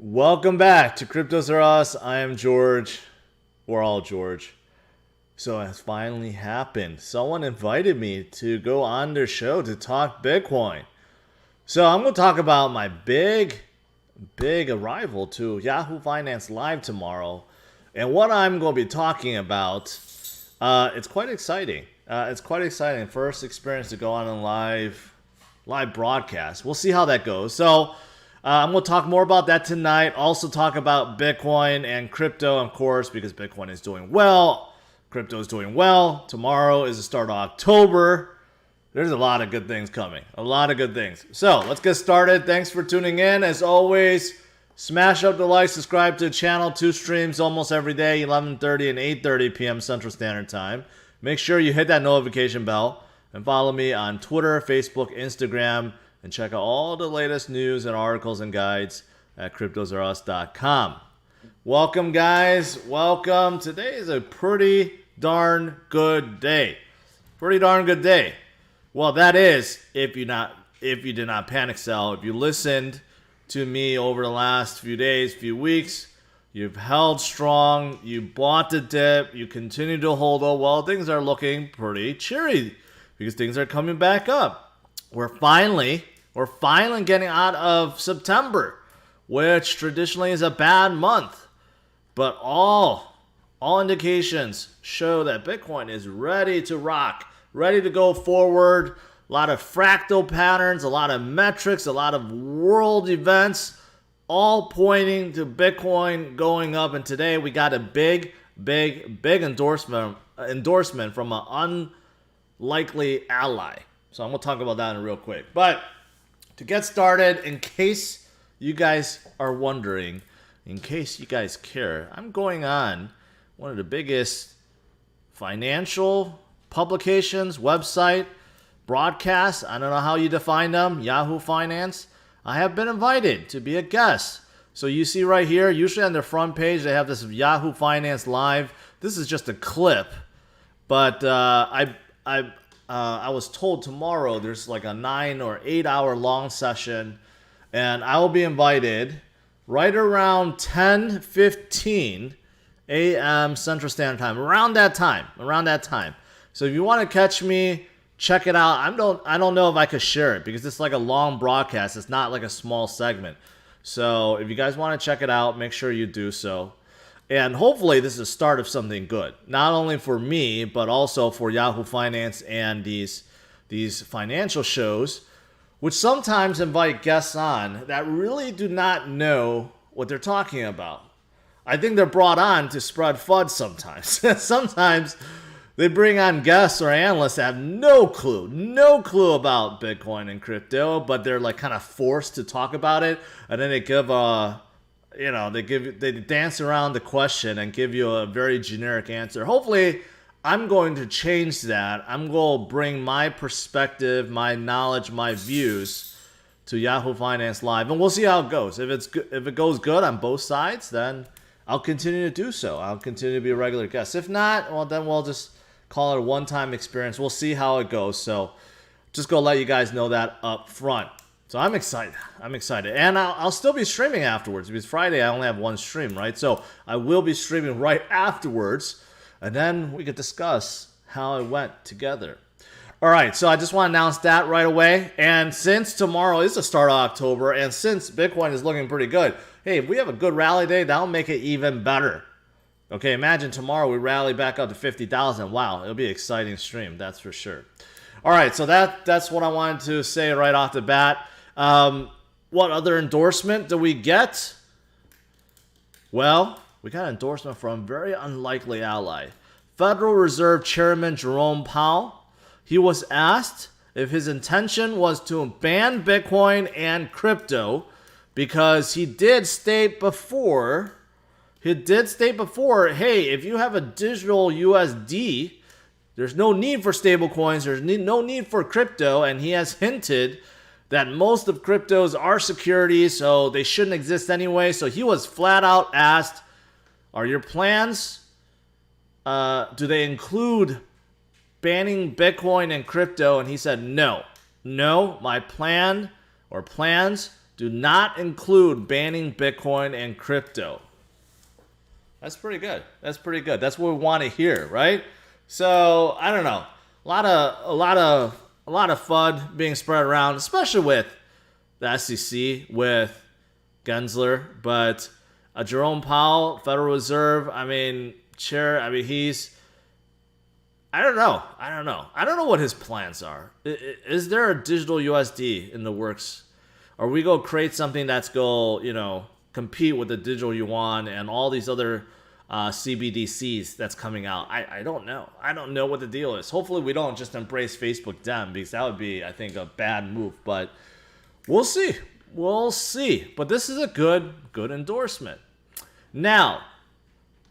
Welcome back to CryptosRUs. I am George. We're all George. So it has finally happened. Someone invited me to go on their show to talk Bitcoin. So I'm going to talk about my big arrival to Yahoo Finance Live tomorrow. And what I'm going to be talking about, it's quite exciting. First experience to go on a live broadcast. We'll see how that goes. So I'm going to talk more about that tonight. Also talk about Bitcoin and crypto, of course, because Bitcoin is doing well. Crypto is doing well. Tomorrow is the start of October. There's a lot of good things coming. A lot of good things. So let's get started. Thanks for tuning in. As always, smash up the like, subscribe to the channel. 2 streams almost every day, 11:30 and 8:30 p.m. Central Standard Time. Make sure you hit that notification bell and follow me on Twitter, Facebook, Instagram, and check out all the latest news and articles and guides at CryptosRUs.com. Welcome, guys. Welcome. Today is a pretty darn good day. Pretty darn good day. Well, that is if you did not panic sell. If you listened to me over the last few days, few weeks, you've held strong. You bought the dip. You continue to hold. Oh, well, things are looking pretty cheery because things are coming back up. We're finally getting out of September, which traditionally is a bad month. But all indications show that Bitcoin is ready to rock, ready to go forward. A lot of fractal patterns, a lot of metrics, a lot of world events, all pointing to Bitcoin going up. And today we got a big endorsement from an unlikely ally. So I'm going to talk about that in real quick. But to get started, in case you guys are wondering, in case you guys care, I'm going on one of the biggest financial publications, website, broadcasts. I don't know how you define them, Yahoo Finance. I have been invited to be a guest. So you see right here, usually on their front page, they have this Yahoo Finance Live. This is just a clip, but I was told tomorrow there's like a 9 or 8 hour long session, and I will be invited right around 10:15 a.m. Central Standard Time. Around that time. So if you want to catch me, check it out. I don't know if I could share it because it's like a long broadcast. It's not like a small segment. So if you guys want to check it out, make sure you do so. And hopefully this is the start of something good, not only for me, but also for Yahoo Finance and these financial shows, which sometimes invite guests on that really do not know what they're talking about. I think they're brought on to spread FUD sometimes. Sometimes they bring on guests or analysts that have no clue about Bitcoin and crypto, but they're like kind of forced to talk about it, and then they give they dance around the question and give you a very generic answer. Hopefully, I'm going to change that. I'm going to bring my perspective, my knowledge, my views to Yahoo Finance Live, and we'll see how it goes. If it goes good on both sides, then I'll continue to do so. I'll continue to be a regular guest. If not, well, then we'll just call it a one-time experience. We'll see how it goes. So just go let you guys know that up front. So I'm excited. And I'll still be streaming afterwards because Friday I only have one stream, right? So I will be streaming right afterwards, and then we could discuss how it went together. All right, so I just want to announce that right away. And since tomorrow is the start of October, and since Bitcoin is looking pretty good, hey, if we have a good rally day, that'll make it even better. Okay, imagine tomorrow we rally back up to 50,000. Wow, it'll be an exciting stream, that's for sure. All right, so that's what I wanted to say right off the bat. What other endorsement do we get? Well, we got an endorsement from a very unlikely ally. Federal Reserve Chairman Jerome Powell. He was asked if his intention was to ban Bitcoin and crypto because he did state before, hey, if you have a digital USD, there's no need for stablecoins, there's no need for crypto, and he has hinted that most of cryptos are securities, so they shouldn't exist anyway. So he was flat out asked, are your plans, do they include banning Bitcoin and crypto? And he said, no, my plan or plans do not include banning Bitcoin and crypto. That's pretty good. That's pretty good. That's what we want to hear, right? So I don't know. A lot of FUD being spread around, especially with the SEC, with Gensler, but Jerome Powell, Federal Reserve. I mean, chair. I mean, he's. I don't know. I don't know what his plans are. Is there a digital USD in the works? Or we go create something that's compete with the digital yuan and all these other CBDCs that's coming out. I don't know. I don't know what the deal is. Hopefully we don't just embrace Facebook Dem, because that would be, I think, a bad move. But we'll see. We'll see. But this is a good endorsement. Now,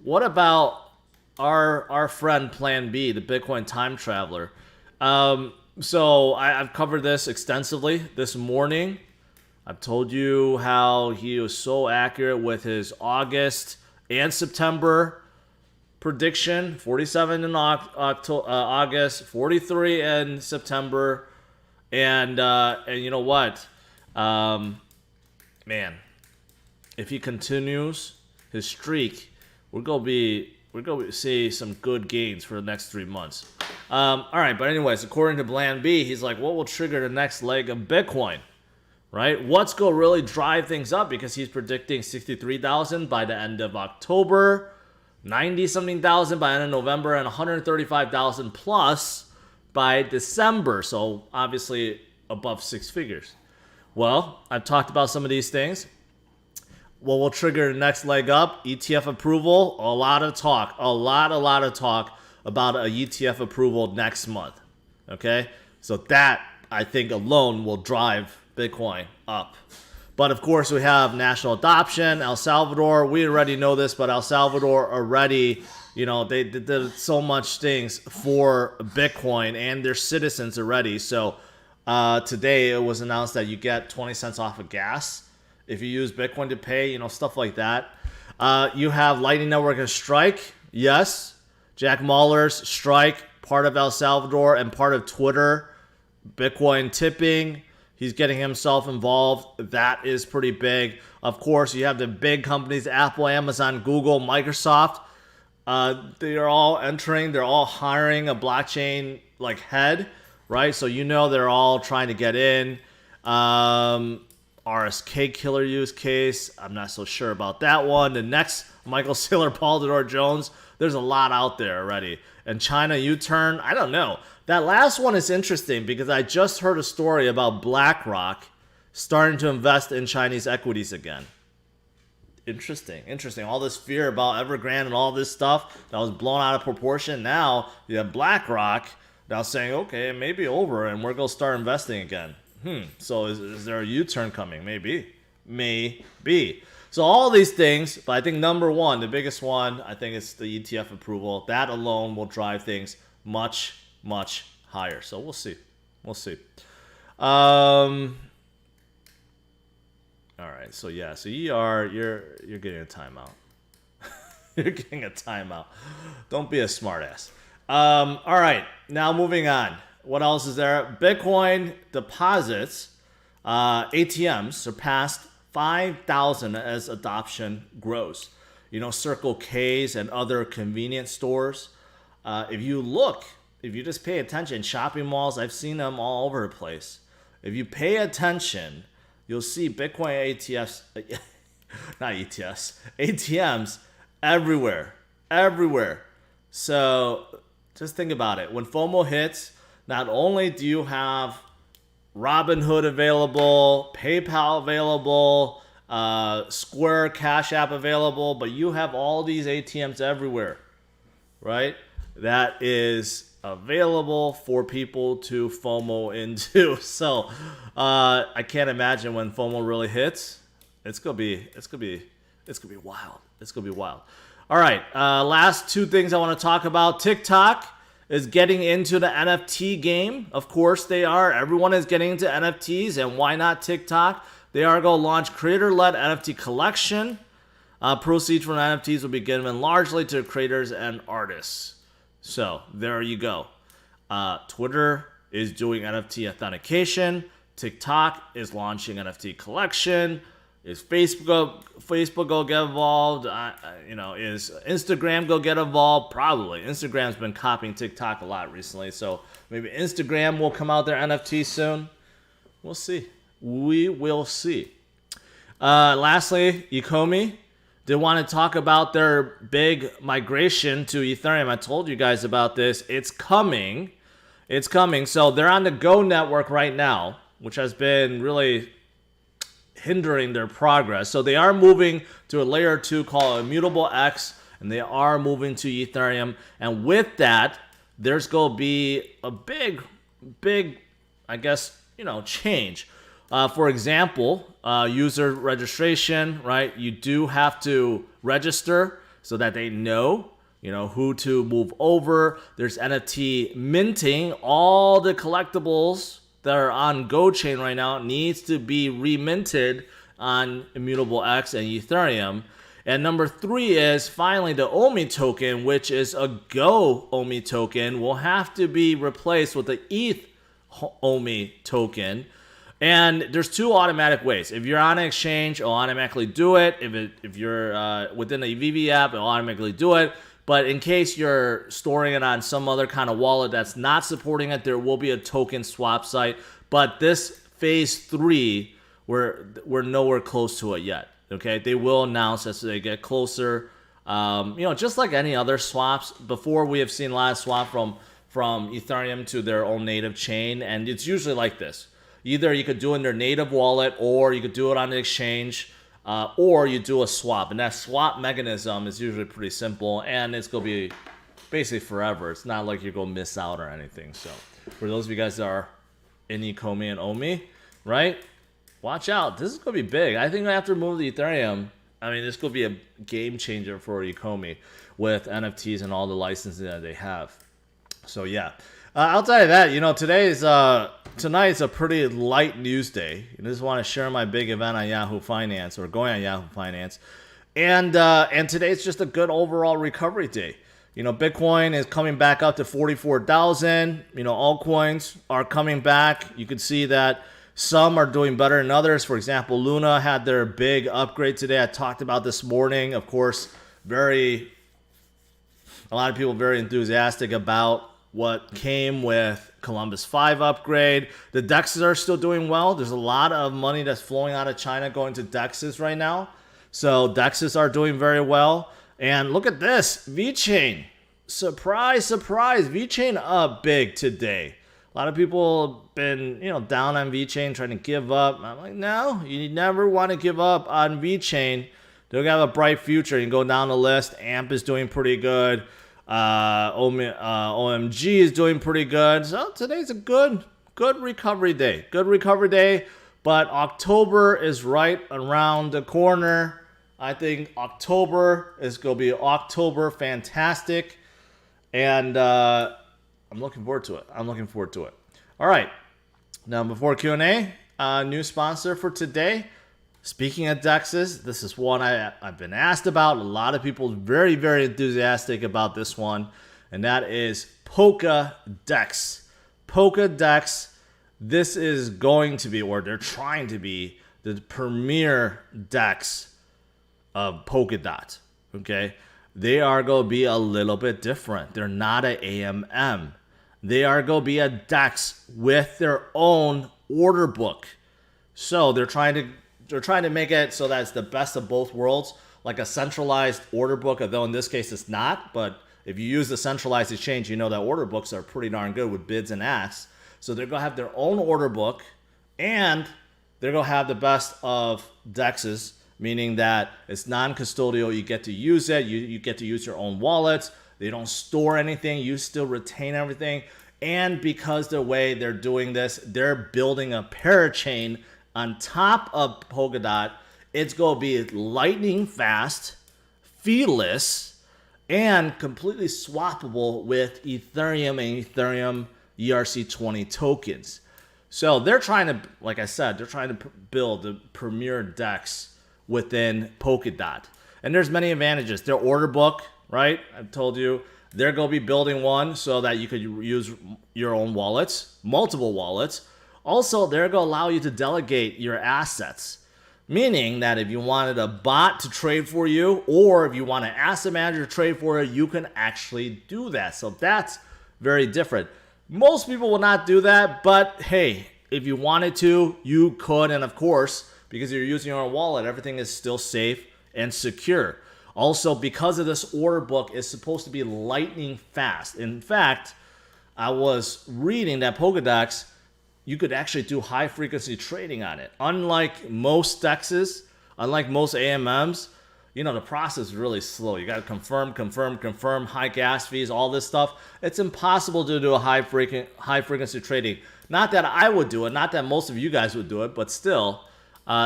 what about our friend Plan B, the Bitcoin time traveler? So I've covered this extensively this morning. I've told you how he was so accurate with his August and September prediction. 47 in August, 43 in September, and you know what, man, if he continues his streak, we're gonna see some good gains for the next 3 months. All right, but anyways, according to Plan B, he's like, what will trigger the next leg of Bitcoin? Right? What's going to really drive things up? Because he's predicting 63,000 by the end of October, 90-something thousand by the end of November, and 135,000 plus by December. So obviously above six figures. Well, I've talked about some of these things. What will trigger the next leg up? ETF approval. A lot of talk about a ETF approval next month. Okay? So that, I think, alone will drive Bitcoin up. But of course, we have national adoption. El Salvador, we already know this, but El Salvador already, they did so much things for Bitcoin and their citizens already. So today it was announced that you get 20 cents off of gas if you use Bitcoin to pay, stuff like that. You have Lightning Network and Strike. Yes, Jack Mallers, Strike, part of El Salvador and part of Twitter. Bitcoin tipping. He's getting himself involved. That is pretty big. Of course, you have the big companies, Apple, Amazon, Google, Microsoft. They are all entering. They're all hiring a blockchain head, right? So they're all trying to get in. RSK killer use case. I'm not so sure about that one. The next, Michael Saylor, Paul Tudor Jones. There's a lot out there already. And China U-turn, I don't know. That last one is interesting because I just heard a story about BlackRock starting to invest in Chinese equities again. Interesting. All this fear about Evergrande and all this stuff that was blown out of proportion. Now you have BlackRock now saying, okay, it may be over and we're going to start investing again. So is there a U-turn coming? Maybe. So all these things, but I think number one, the biggest one, I think it's the ETF approval. That alone will drive things much higher. So we'll see. All right. So yeah. So you're getting a timeout. You're getting a timeout. Don't be a smartass. All right. Now moving on. What else is there? Bitcoin deposits, ATMs surpassed 5,000 as adoption grows. Circle K's and other convenience stores. If you just pay attention, shopping malls, I've seen them all over the place. If you pay attention, you'll see Bitcoin ATMs everywhere. So just think about it. When FOMO hits, not only do you have Robinhood available, PayPal available, Square, Cash App available, but you have all these ATMs everywhere, right? That is available for people to FOMO into. So I can't imagine when FOMO really hits. It's gonna be wild. All right, last two things I want to talk about. TikTok is getting into the NFT game. Of course they are. Everyone is getting into NFTs, and why not TikTok? They are going to launch creator-led NFT collection. Proceeds from NFTs will be given largely to creators and artists. So there you go. Twitter is doing NFT authentication. TikTok is launching NFT collection. Is Facebook go get involved? Is Instagram go get involved? Probably. Instagram's been copying TikTok a lot recently, so maybe Instagram will come out their NFT soon. We'll see. We will see. Lastly, Ecomi. They want to talk about their big migration to Ethereum. I told you guys about this. It's coming. It's coming. So they're on the Go network right now, which has been really hindering their progress. So they are moving to a layer 2 called Immutable X, and they are moving to Ethereum. And with that, there's going to be a big, I guess, change. For example, user registration, right? You do have to register so that they know, who to move over. There's NFT minting. All the collectibles that are on Go chain right now needs to be reminted on Immutable X and Ethereum. And number 3 is finally the OMI token, which is a Go OMI token, will have to be replaced with the ETH OMI token. And there's 2 automatic ways. If you're on an exchange, it'll automatically do it. If you're within the VV app, it'll automatically do it. But in case you're storing it on some other kind of wallet that's not supporting it, there will be a token swap site. But this phase 3, we're nowhere close to it yet. Okay, they will announce as they get closer. Just like any other swaps. Before, we have seen a lot of swap from Ethereum to their own native chain, and it's usually like this. Either you could do it in their native wallet, or you could do it on an exchange. Or you do a swap, and that swap mechanism is usually pretty simple, and it's going to be basically forever. It's not like you're going to miss out or anything. So for those of you guys that are in Ecomi and OMI, right, watch out. This is going to be big. I think after move to Ethereum, this is going to be a game changer for Ecomi with NFTs and all the licensing that they have. So yeah. Outside of that, tonight's a pretty light news day. I just want to share my big event on Yahoo Finance, or going on Yahoo Finance, and today's just a good overall recovery day. Bitcoin is coming back up to 44,000. Altcoins are coming back. You can see that some are doing better than others. For example, Luna had their big upgrade today. I talked about this morning. Of course, a lot of people very enthusiastic about what came with Columbus 5 upgrade. The DEXs are still doing well. There's a lot of money that's flowing out of China going to DEXs right now. So DEXs are doing very well. And look at this, VeChain. Surprise, surprise, VeChain up big today. A lot of people have been, down on VeChain, trying to give up. I'm like, no, you never want to give up on VeChain. They're going to have a bright future. You can go down the list. AMP is doing pretty good. OMG is doing pretty good. So today's a good recovery day. Good recovery day. But October is right around the corner. I think October is going to be October fantastic. And I'm looking forward to it. All right. Now, before Q&A, new sponsor for today. Speaking of DEXs, this is one I've been asked about. A lot of people very, very enthusiastic about this one, and that is Polkadex. Polkadex, this is going to be, or they're trying to be, the premier DEX of Polkadot. Okay? They are going to be a little bit different. They're not an AMM. They are going to be a DEX with their own order book. So they're trying to make it so that it's the best of both worlds, like a centralized order book, although in this case it's not. But if you use the centralized exchange, you know that order books are pretty darn good with bids and asks. So they're going to have their own order book, and they're going to have the best of DEXs, meaning that it's non-custodial. You get to use it. You get to use your own wallets. They don't store anything. You still retain everything. And because the way they're doing this, they're building a parachain on top of Polkadot. It's going to be lightning fast, feeless, and completely swappable with Ethereum and Ethereum ERC20 tokens. So they're trying to, like I said, they're trying to build the premier DEX within Polkadot. And there's many advantages. Their order book, right? I've told you, they're going to be building one so that you could use your own wallets, multiple wallets. Also, they're going to allow you to delegate your assets. Meaning that if you wanted a bot to trade for you, or if you want an asset manager to trade for you, you can actually do that. So that's very different. Most people will not do that, but hey, if you wanted to, you could. And of course, because you're using your own wallet, everything is still safe and secure. Also, because of this order book, it's supposed to be lightning fast. In fact, I was reading that Polkadex, you could actually do high frequency trading on it. Unlike most DEXs, unlike most AMMs, you know, the process is really slow. You got to confirm, high gas fees, all this stuff. It's impossible to do a high frequency trading. Not that I would do it, not that most of you guys would do it, but still,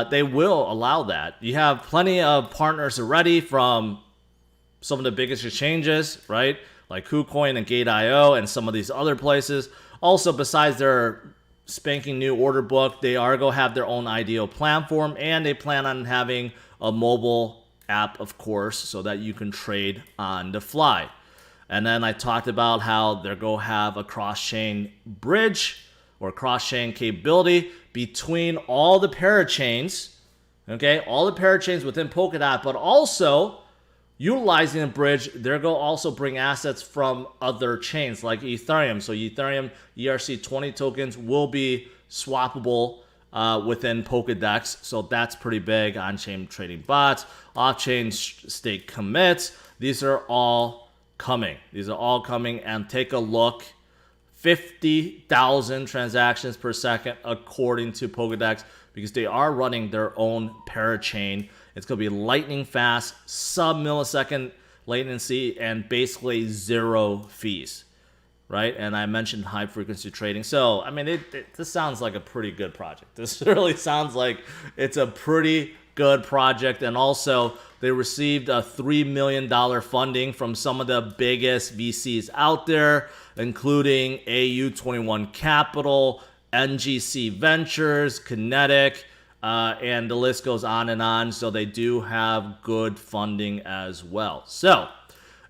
they will allow that. You have plenty of partners already from some of the biggest exchanges, right? Like KuCoin and Gate.io and some of these other places. Also, besides their spanking new order book, they are going to have their own IDO platform, and they plan on having a mobile app, of course, so that you can trade on the fly. And then I talked about how they're going to have a cross-chain bridge or cross-chain capability between all the parachains, okay, all the parachains within Polkadot, but also utilizing the bridge, they're going to also bring assets from other chains like Ethereum. So Ethereum ERC20 tokens will be swappable within Polkadex. So that's pretty big. On-chain trading bots, off-chain stake commits. These are all coming. These are all coming. And take a look. 50,000 transactions per second according to Polkadex, because they are running their own parachain. It's going to be lightning fast, sub-millisecond latency, and basically zero fees, right? And I mentioned high-frequency trading. So, I mean, this sounds like a pretty good project. This really sounds like it's a pretty good project. And also, they received a $3 million funding from some of the biggest VCs out there, including AU21 Capital, NGC Ventures, Kinetic, and the list goes on and on. So they do have good funding as well. So,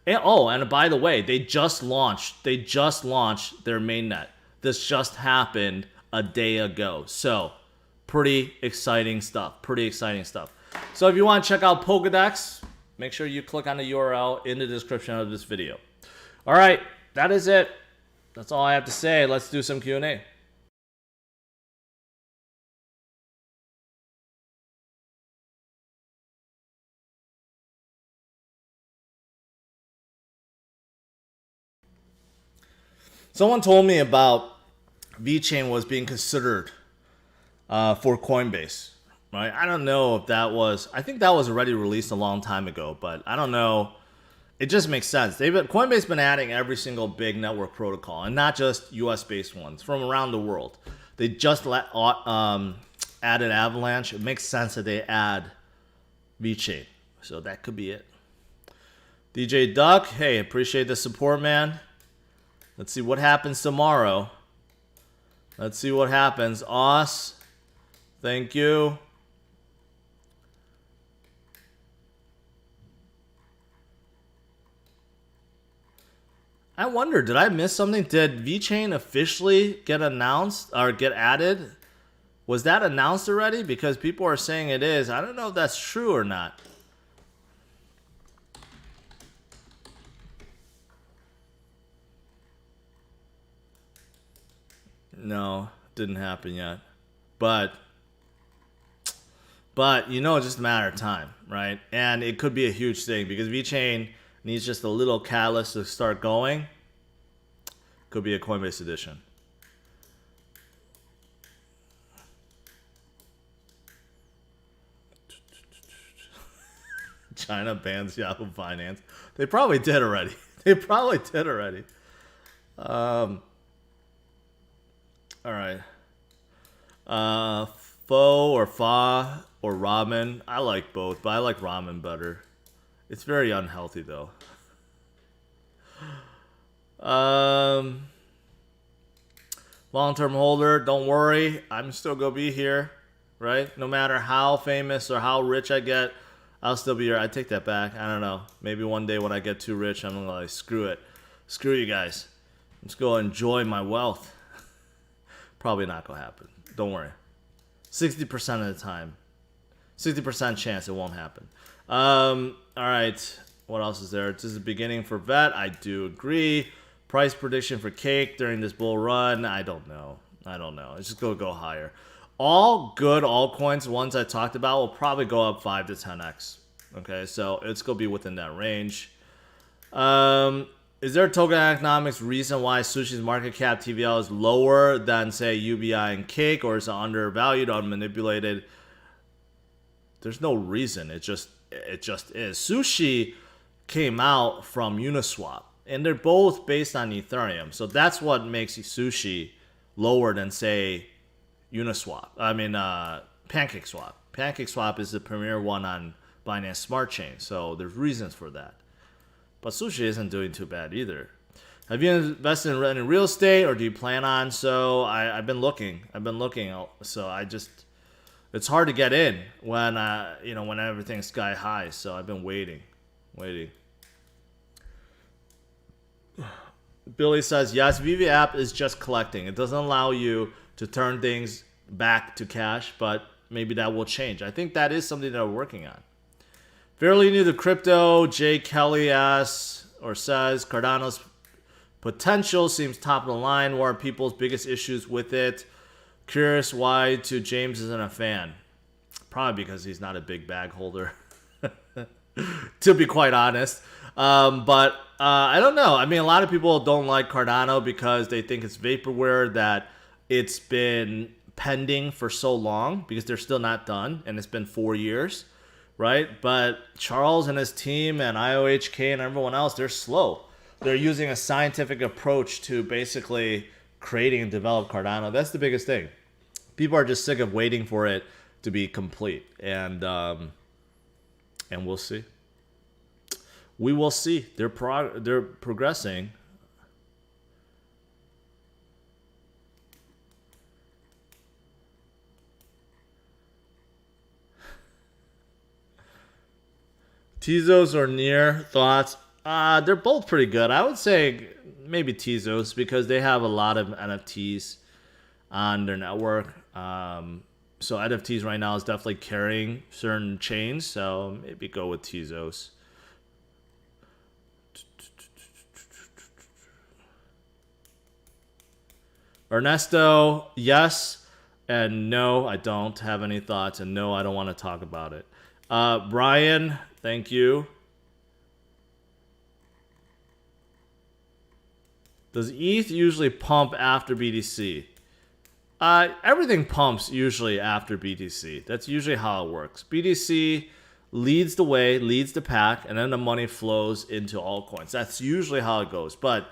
and by the way, they just launched their mainnet. This just happened a day ago. So pretty exciting stuff. So if you want to check out Polkadex, make sure you click on the URL in the description of this video. All right, that is it. That's all I have to say. Let's do some Q&A. Someone told me about VeChain was being considered for Coinbase, right? I don't know if that was, I think that was already released a long time ago, but I don't know. It just makes sense. Coinbase been adding every single big network protocol, and not just US-based ones, from around the world. They just added Avalanche. It makes sense that they add VeChain. So that could be it. DJ Duck, hey, appreciate the support, man. Let's see what happens tomorrow. Let's see what happens. Os, thank you. I wonder, did I miss something? Did VeChain officially get announced or get added? Was that announced already? Because people are saying it is. I don't know if that's true or not. No, didn't happen yet. But you know, it's just a matter of time, right? And it could be a huge thing because VeChain needs just a little catalyst to start going. Could be a Coinbase edition. China bans Yahoo Finance. They probably did already. All right. Pho or Fa or ramen. I like both, but I like ramen better. It's very unhealthy though. Long-term holder, don't worry. I'm still gonna be here, right? No matter how famous or how rich I get, I'll still be here. I take that back. I don't know. Maybe one day when I get too rich, I'm gonna like, screw it. Screw you guys. Let's go enjoy my wealth. Probably not gonna happen. Don't worry. 60% of the time. 60% chance it won't happen. All right. What else is there? This is the beginning for VET. I do agree. Price prediction for cake during this bull run. I don't know. It's just going to go higher. All good altcoins, ones I talked about, will probably go up 5 to 10x. Okay, so it's going to be within that range. Is there a token economics reason why Sushi's market cap TVL is lower than, say, UBI and Cake, or is it undervalued, unmanipulated? There's no reason. It just is. Sushi came out from Uniswap, and they're both based on Ethereum. So that's what makes Sushi lower than, say, Uniswap. PancakeSwap. PancakeSwap is the premier one on Binance Smart Chain, so there's reasons for that. But Sushi isn't doing too bad either. Have you invested in real estate, or do you plan on? So I've been looking. So it's hard to get in when when everything's sky high. So I've been waiting. Billy says, yes, VV app is just collecting. It doesn't allow you to turn things back to cash, but maybe that will change. I think that is something that we're working on. Fairly new to crypto, Jay Kelly asks or says, Cardano's potential seems top of the line. What are people's biggest issues with it? Curious why to James isn't a fan. Probably because he's not a big bag holder, to be quite honest. But I don't know. I mean, a lot of people don't like Cardano because they think it's vaporware, that it's been pending for so long because they're still not done, and it's been 4 years. Right? But Charles and his team and IOHK and everyone else, they're slow. They're using a scientific approach to basically creating and develop Cardano. That's the biggest thing. People are just sick of waiting for it to be complete. And we'll see. We will see. They're progressing. Tezos or Near, thoughts? They're both pretty good. I would say maybe Tezos because they have a lot of NFTs on their network. So NFTs right now is definitely carrying certain chains. So maybe go with Tezos. Ernesto, yes. And no, I don't have any thoughts. And no, I don't want to talk about it. Brian, thank you. Does ETH usually pump after BTC? Everything pumps usually after BTC. That's usually how it works. BTC leads the way, leads the pack, and then the money flows into altcoins. That's usually how it goes. But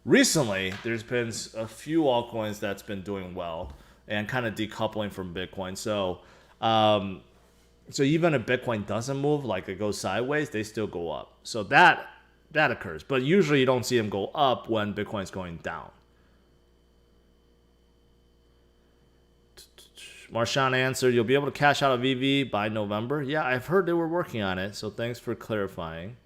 recently, there's been a few altcoins that's been doing well and kind of decoupling from Bitcoin. So even if Bitcoin doesn't move, like it goes sideways, they still go up. So that occurs. But usually you don't see them go up when Bitcoin's going down. Marshawn answered, you'll be able to cash out of VV by November. Yeah, I've heard they were working on it, so thanks for clarifying.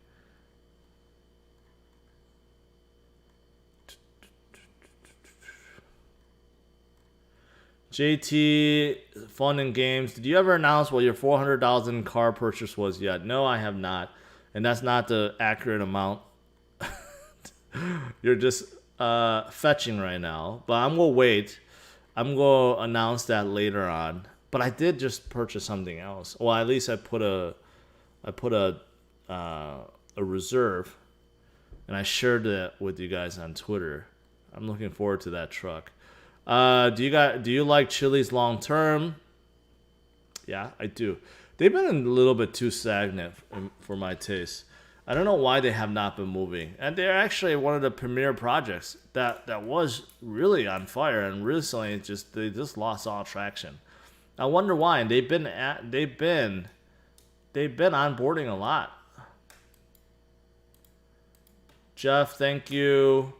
JT, fun and games. Did you ever announce what your $400,000 car purchase was yet? No, I have not. And that's not the accurate amount. You're just fetching right now. But I'm going to wait. I'm going to announce that later on. But I did just purchase something else. Well, at least I put a reserve. And I shared it with you guys on Twitter. I'm looking forward to that truck. Do you like Chili's long term? Yeah, I do. They've been a little bit too stagnant for my taste. I don't know why they have not been moving. And they're actually one of the premier projects that was really on fire, and recently they just lost all traction. I wonder why. And they've been onboarding a lot. Jeff, thank you.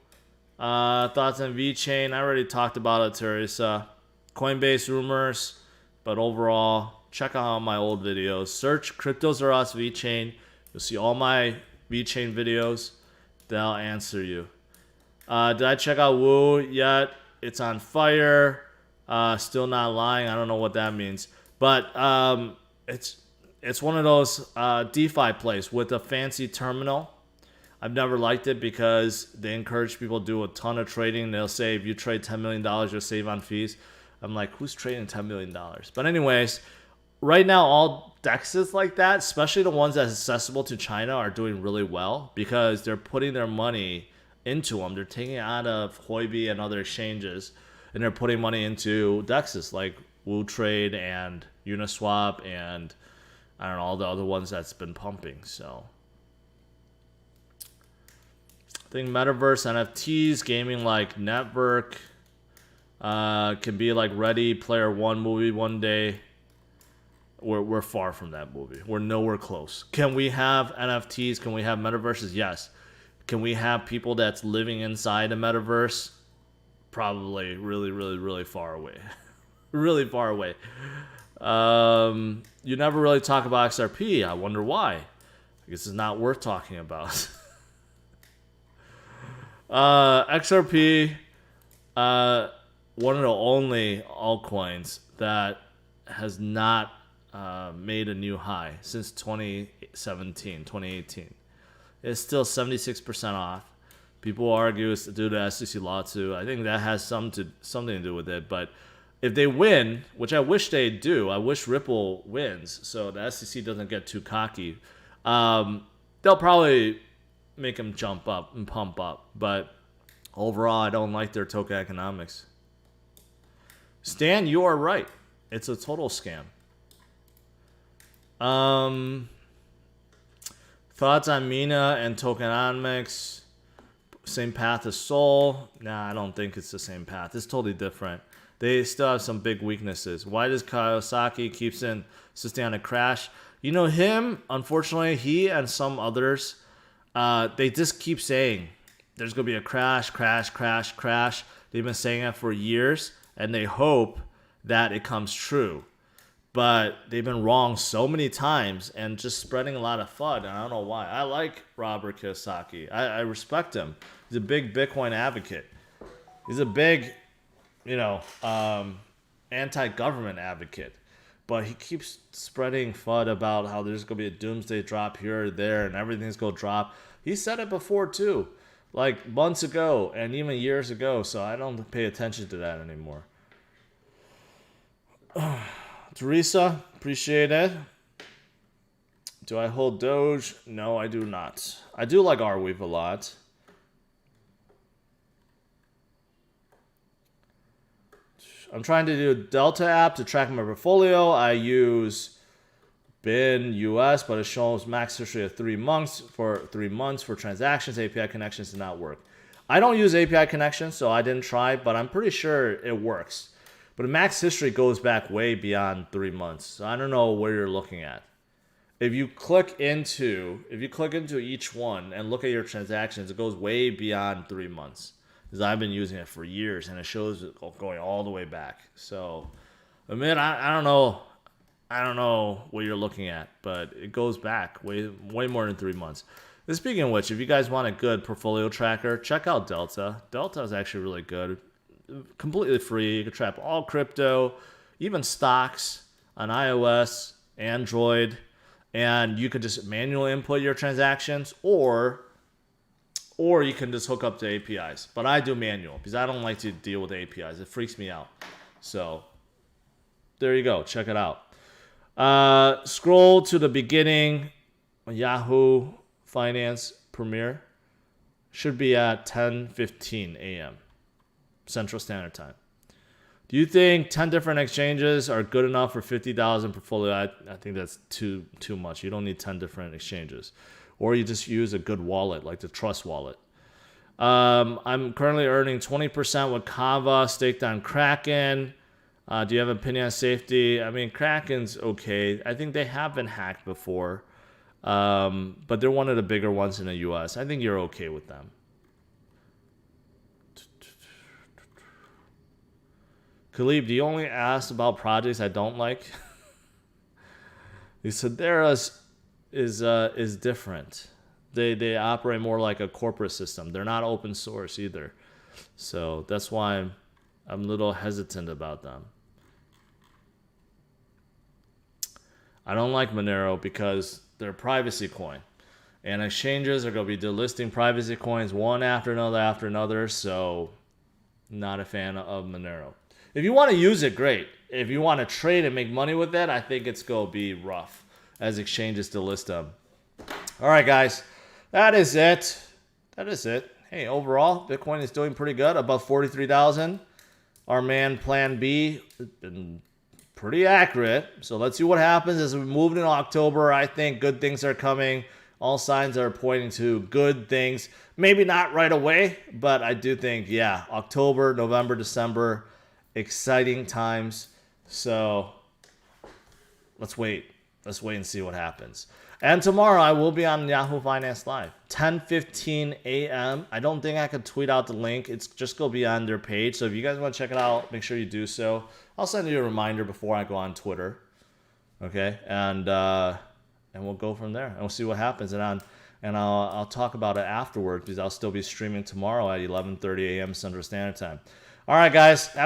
Thoughts on VeChain? I already talked about it, Teresa. Coinbase rumors, but overall, check out my old videos. Search CryptosRUs VeChain. You'll see all my VeChain videos. They'll answer you. Did I check out Woo yet? It's on fire. Still not lying. I don't know what that means. But it's one of those DeFi plays with a fancy terminal. I've never liked it because they encourage people to do a ton of trading. They'll say if you trade $10 million, you'll save on fees. I'm like, who's trading $10 million? But anyways, right now, all dexes like that, especially the ones that's accessible to China, are doing really well because they're putting their money into them. They're taking it out of Huobi and other exchanges, and they're putting money into dexes like WooTrade and Uniswap and I don't know, all the other ones that's been pumping. So I think Metaverse, NFTs, gaming like Network can be like Ready Player One movie one day. We're far from that movie. We're nowhere close. Can we have NFTs? Can we have metaverses? Yes. Can we have people that's living inside a metaverse? Probably really, really, really far away. Really far away. You never really talk about XRP. I wonder why. I guess it's not worth talking about. XRP, one of the only altcoins that has not made a new high since 2017, 2018. It's still 76% off. People argue it's due to SEC law too. I think that has something to do with it. But if they win, which I wish they do, I wish Ripple wins so the SEC doesn't get too cocky. They'll probably make them jump up and pump up. But overall, I don't like their token economics. Stan, you are right. It's a total scam. Thoughts on Mina and tokenomics? Same path as Sol? Nah, I don't think it's the same path. It's totally different. They still have some big weaknesses. Why does Kiyosaki keep insisting on a crash? You know him, unfortunately, he and some others, they just keep saying there's going to be a crash, crash, crash, crash. They've been saying that for years, and they hope that it comes true. But they've been wrong so many times and just spreading a lot of FUD. And I don't know why. I like Robert Kiyosaki. I respect him. He's a big Bitcoin advocate. He's a big, anti-government advocate. But he keeps spreading FUD about how there's going to be a doomsday drop here or there and everything's going to drop. He said it before too, like months ago and even years ago. So I don't pay attention to that anymore. Teresa, appreciate it. Do I hold Doge? No, I do not. I do like Arweave a lot. I'm trying to do a Delta app to track my portfolio. I use BIN US, but it shows max history of 3 months for transactions. API connections did not work. I don't use API connections, so I didn't try, but I'm pretty sure it works. But the max history goes back way beyond 3 months. So I don't know where you're looking at. If you click into each one and look at your transactions, it goes way beyond 3 months. Because I've been using it for years and it shows it going all the way back. So, I mean, I don't know. I don't know what you're looking at, but it goes back way more than 3 months. And speaking of which, if you guys want a good portfolio tracker, check out Delta. Delta is actually really good. Completely free. You can track all crypto, even stocks on iOS, Android, and you can just manually input your transactions, or you can just hook up to APIs. But I do manual because I don't like to deal with APIs. It freaks me out. So there you go. Check it out. Scroll to the beginning. Yahoo Finance Premiere should be at 10:15 a.m. Central Standard Time. Do you think 10 different exchanges are good enough for $50 in portfolio? I think that's too much. You don't need 10 different exchanges. Or you just use a good wallet, like the Trust wallet. I'm currently earning 20% with Kava, staked on Kraken. Do you have an opinion on safety? I mean, Kraken's okay. I think they have been hacked before. But they're one of the bigger ones in the US. I think you're okay with them. Khalib, do you only ask about projects I don't like? Sedera's is different. They operate more like a corporate system. They're not open source either. So that's why I'm a little hesitant about them. I don't like Monero because they're a privacy coin. And exchanges are going to be delisting privacy coins one after another. So, not a fan of Monero. If you want to use it, great. If you want to trade and make money with it, I think it's going to be rough as exchanges delist them. All right, guys. That is it. Hey, overall, Bitcoin is doing pretty good, above 43,000. Our man Plan B has been pretty accurate. So let's see what happens as we move into October. I think good things are coming. All signs are pointing to good things. Maybe not right away, but I do think, yeah, October, November, December, exciting times. So let's wait. Let's wait and see what happens. And tomorrow I will be on Yahoo Finance Live, 10:15 a.m. I don't think I could tweet out the link. It's just going to be on their page. So if you guys want to check it out, make sure you do so. I'll send you a reminder before I go on Twitter. Okay? And we'll go from there. And we'll see what happens. And I'll talk about it afterwards because I'll still be streaming tomorrow at 11:30 a.m. Central Standard Time. All right, guys.